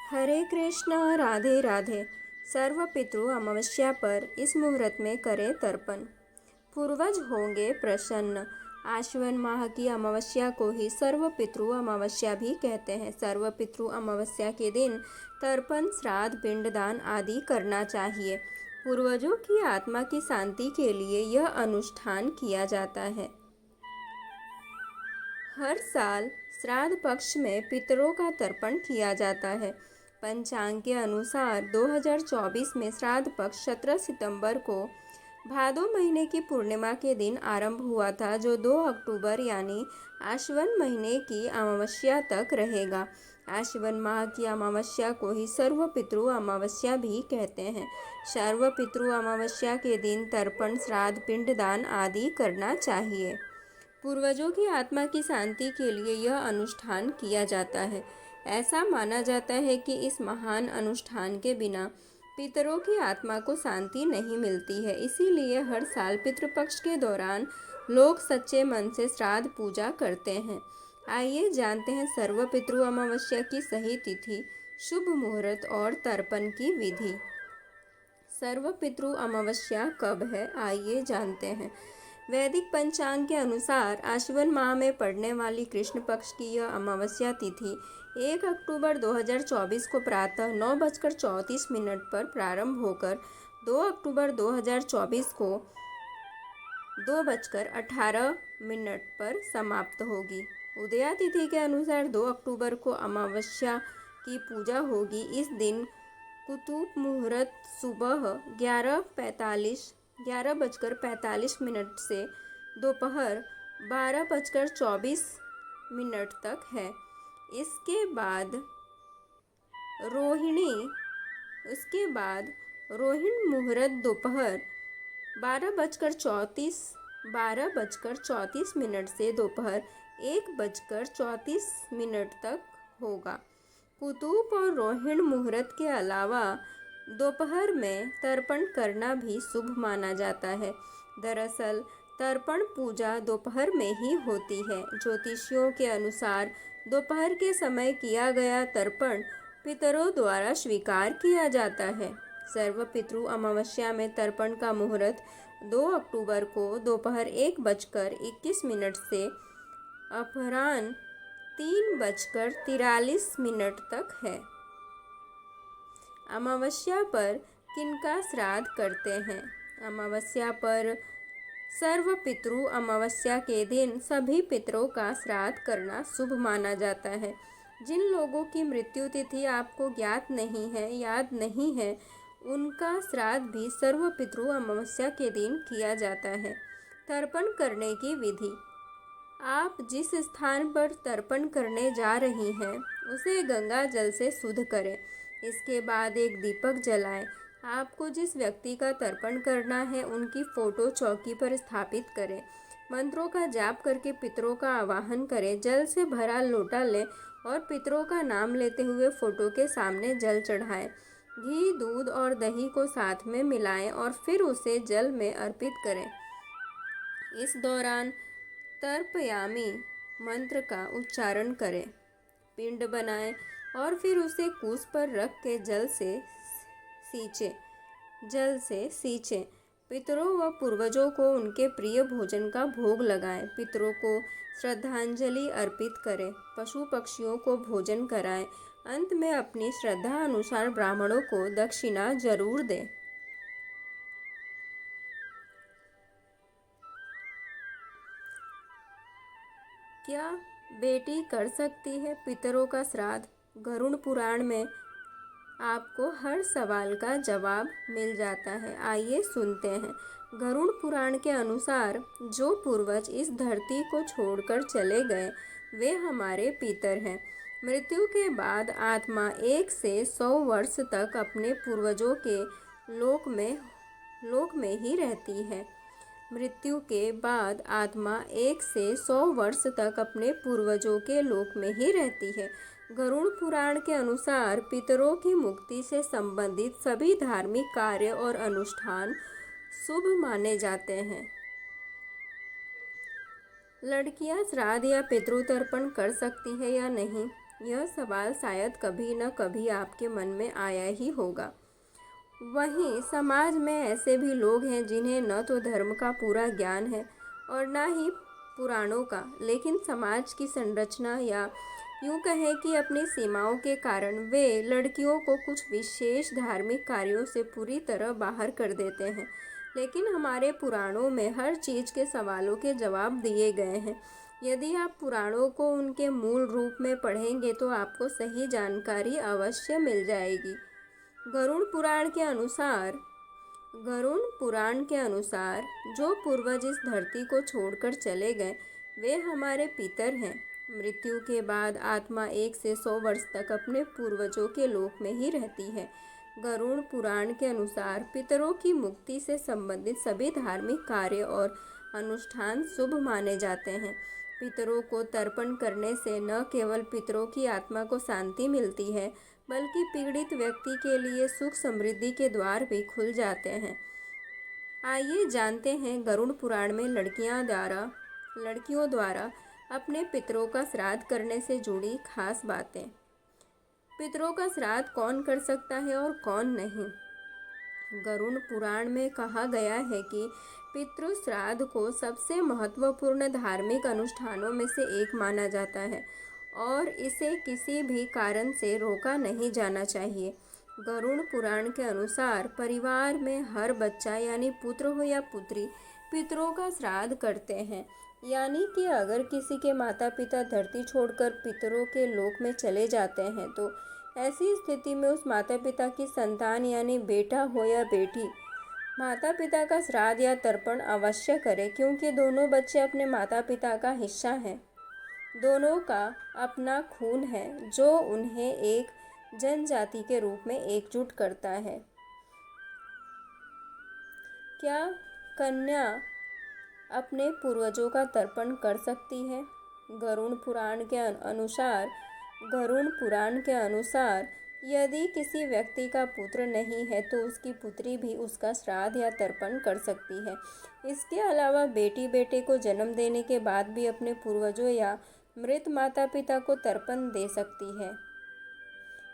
हरे कृष्ण राधे राधे। सर्व पितृ अमावस्या पर इस मुहूर्त में करें तर्पण, पूर्वज होंगे प्रसन्न। आश्विन माह की अमावस्या को ही सर्व पितृ अमावस्या भी कहते हैं। सर्व पितृ अमावस्या के दिन तर्पण, श्राद्ध, पिंडदान आदि करना चाहिए। पूर्वजों की आत्मा की शांति के लिए यह अनुष्ठान किया जाता है। हर साल श्राद्ध पक्ष में पितरों का तर्पण किया जाता है। पंचांग के अनुसार 2024 में श्राद्ध पक्ष 17 सितंबर को भादो महीने की पूर्णिमा के दिन आरंभ हुआ था, जो 2 अक्टूबर यानी आश्विन महीने की अमावस्या तक रहेगा। आश्विन माह की अमावस्या को ही सर्व पितृ अमावस्या भी कहते हैं। सर्व पितृ अमावस्या के दिन तर्पण, श्राद्ध, पिंडदान आदि करना चाहिए। पूर्वजों की आत्मा की शांति के लिए यह अनुष्ठान किया जाता है। ऐसा माना जाता है कि इस महान अनुष्ठान के बिना पितरों की आत्मा को शांति नहीं मिलती है। इसीलिए हर साल पितृपक्ष के दौरान लोग सच्चे मन से श्राद्ध पूजा करते हैं। आइए जानते हैं सर्व पितृ अमावस्या की सही तिथि, शुभ मुहूर्त और तर्पण की विधि। सर्व पितृ अमावस्या कब है, आइए जानते हैं। वैदिक पंचांग के अनुसार आश्विन माह में पड़ने वाली कृष्ण पक्ष की यह अमावस्या तिथि 1 अक्टूबर 2024 को प्रातः 9:34 पर प्रारंभ होकर 2 अक्टूबर 2024 को 2:18 पर समाप्त होगी। उदया तिथि के अनुसार 2 अक्टूबर को अमावस्या की पूजा होगी। इस दिन कुतुब मुहूर्त सुबह 11:45 से दोपहर 12:24 तक है। इसके बाद रोहिणी मुहूर्त दोपहर 12:34 से दोपहर 1:34 तक होगा। कुतुब और रोहिणी मुहूर्त के अलावा दोपहर में तर्पण करना भी शुभ माना जाता है। दरअसल तर्पण पूजा दोपहर में ही होती है। ज्योतिषियों के अनुसार दोपहर के समय किया गया तर्पण पितरों द्वारा स्वीकार किया जाता है। सर्व पितृ अमावस्या में तर्पण का मुहूर्त 2 अक्टूबर को दोपहर 1:21 से अपराह्न 3:43 तक है। अमावस्या पर किनका श्राद्ध करते हैं? अमावस्या पर सर्व पितृ अमावस्या के दिन सभी पितरों का श्राद्ध करना शुभ माना जाता है। जिन लोगों की मृत्यु तिथि आपको ज्ञात नहीं है, याद नहीं है, उनका श्राद्ध भी सर्व पितृ अमावस्या के दिन किया जाता है। तर्पण करने की विधि। आप जिस स्थान पर तर्पण करने जा रही हैं उसे गंगा जल से शुद्ध करें। इसके बाद एक दीपक जलाएं। आपको जिस व्यक्ति का तर्पण करना है उनकी फोटो चौकी पर स्थापित करें। मंत्रों का जाप करके पितरों का आवाहन करें। जल से भरा लोटा लें और पितरों का नाम लेते हुए फोटो के सामने जल चढ़ाएं। घी, दूध और दही को साथ में मिलाएं और फिर उसे जल में अर्पित करें। इस दौरान तर्पयामि मंत्र का उच्चारण करें। पिंड बनाएं और फिर उसे कूस पर रख के जल से सींचें। पितरों व पूर्वजों को उनके प्रिय भोजन का भोग लगाएं। पितरों को श्रद्धांजलि अर्पित करें। पशु पक्षियों को भोजन कराएं। अंत में अपनी श्रद्धा अनुसार ब्राह्मणों को दक्षिणा जरूर दें। क्या बेटी कर सकती है पितरों का श्राद्ध? गरुड़ पुराण में आपको हर सवाल का जवाब मिल जाता है। आइए सुनते हैं। गरुड़ पुराण के अनुसार जो पूर्वज इस धरती को छोड़कर चले गए वे हमारे पितर हैं। मृत्यु के बाद आत्मा 1 से 100 वर्ष तक अपने पूर्वजों के लोक में ही रहती है। मृत्यु के बाद आत्मा 1 से 100 वर्ष तक अपने पूर्वजों के लोक में ही रहती है। गरुड़ पुराण के अनुसार पितरों की मुक्ति से संबंधित सभी धार्मिक कार्य और अनुष्ठान शुभ माने जाते हैं। लड़कियां श्राद्ध या पितृतर्पण कर सकती है या नहीं? यह सवाल शायद कभी न कभी आपके मन में आया ही होगा। वहीं समाज में ऐसे भी लोग हैं जिन्हें न तो धर्म का पूरा ज्ञान है और न ही पुराणों का, लेकिन समाज की संरचना या यूँ कहें कि अपनी सीमाओं के कारण वे लड़कियों को कुछ विशेष धार्मिक कार्यों से पूरी तरह बाहर कर देते हैं। लेकिन हमारे पुराणों में हर चीज़ के सवालों के जवाब दिए गए हैं। यदि आप पुराणों को उनके मूल रूप में पढ़ेंगे तो आपको सही जानकारी अवश्य मिल जाएगी। गरुड़ पुराण के अनुसार जो पूर्वज इस धरती को छोड़कर चले गए वे हमारे पितर हैं। मृत्यु के बाद आत्मा 1 से 100 वर्ष तक अपने पूर्वजों के लोक में ही रहती है। गरुड़ पुराण के अनुसार पितरों की मुक्ति से संबंधित सभी धार्मिक कार्य और अनुष्ठान शुभ माने जाते हैं। पितरों को तर्पण करने से न केवल पितरों की आत्मा को शांति मिलती है, बल्कि पीड़ित व्यक्ति के लिए सुख समृद्धि के द्वार भी खुल जाते हैं। आइए जानते हैं गरुड़ पुराण में लड़कियों द्वारा अपने पितरों का श्राद्ध करने से जुड़ी खास बातें। पितरों का श्राद्ध कौन कर सकता है और कौन नहीं। गरुड़ पुराण में कहा गया है कि पितृ श्राद्ध को सबसे महत्वपूर्ण धार्मिक अनुष्ठानों में से एक माना जाता है और इसे किसी भी कारण से रोका नहीं जाना चाहिए। गरुड़ पुराण के अनुसार परिवार में हर बच्चा यानी पुत्र हो या पुत्री पितरों का श्राद्ध करते हैं। यानी कि अगर किसी के माता पिता धरती छोड़कर पितरों के लोक में चले जाते हैं तो ऐसी स्थिति में उस माता पिता की संतान यानी बेटा हो या बेटी माता पिता का श्राद्ध या तर्पण अवश्य करे, क्योंकि दोनों बच्चे अपने माता पिता का हिस्सा हैं। दोनों का अपना खून है जो उन्हें एक जनजाति के रूप में एकजुट करता है। क्या कन्या अपने पूर्वजों का तर्पण कर सकती है? गरुड़ पुराण के अनुसार यदि किसी व्यक्ति का पुत्र नहीं है तो उसकी पुत्री भी उसका श्राद्ध या तर्पण कर सकती है। इसके अलावा बेटी बेटे को जन्म देने के बाद भी अपने पूर्वजों या मृत माता पिता को तर्पण दे सकती है।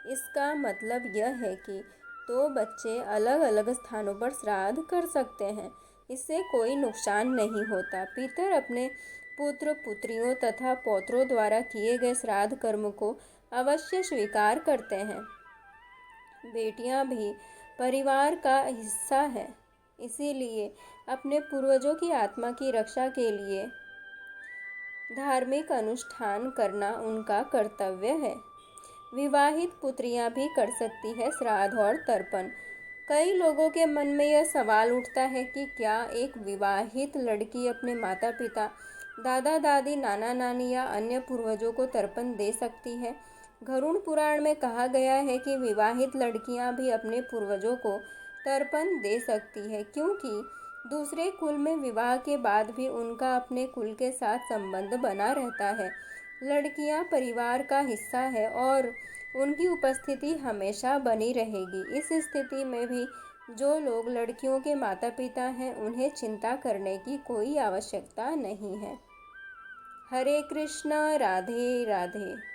इसका मतलब यह है कि 2 बच्चे अलग अलग स्थानों पर श्राद्ध कर सकते हैं। इससे कोई नुकसान नहीं होता। पितर अपने पुत्र पुत्रियों तथा पौत्रों द्वारा किए गए श्राद्ध कर्म को अवश्य स्वीकार करते हैं। बेटियां भी परिवार का हिस्सा है, इसीलिए अपने पूर्वजों की आत्मा की रक्षा के लिए धार्मिक अनुष्ठान करना उनका कर्तव्य है। विवाहित पुत्रियां भी कर सकती है श्राद्ध और तर्पण। कई लोगों के मन में यह सवाल उठता है कि क्या एक विवाहित लड़की अपने माता पिता, दादा दादी, नाना नानी या अन्य पूर्वजों को तर्पण दे सकती है? गरुड़ पुराण में कहा गया है कि विवाहित लड़कियां भी अपने पूर्वजों को तर्पण दे सकती है, क्योंकि दूसरे कुल में विवाह के बाद भी उनका अपने कुल के साथ संबंध बना रहता है। लड़कियां परिवार का हिस्सा है और उनकी उपस्थिति हमेशा बनी रहेगी। इस स्थिति में भी जो लोग लड़कियों के माता पिता हैं उन्हें चिंता करने की कोई आवश्यकता नहीं है। हरे कृष्ण, राधे राधे।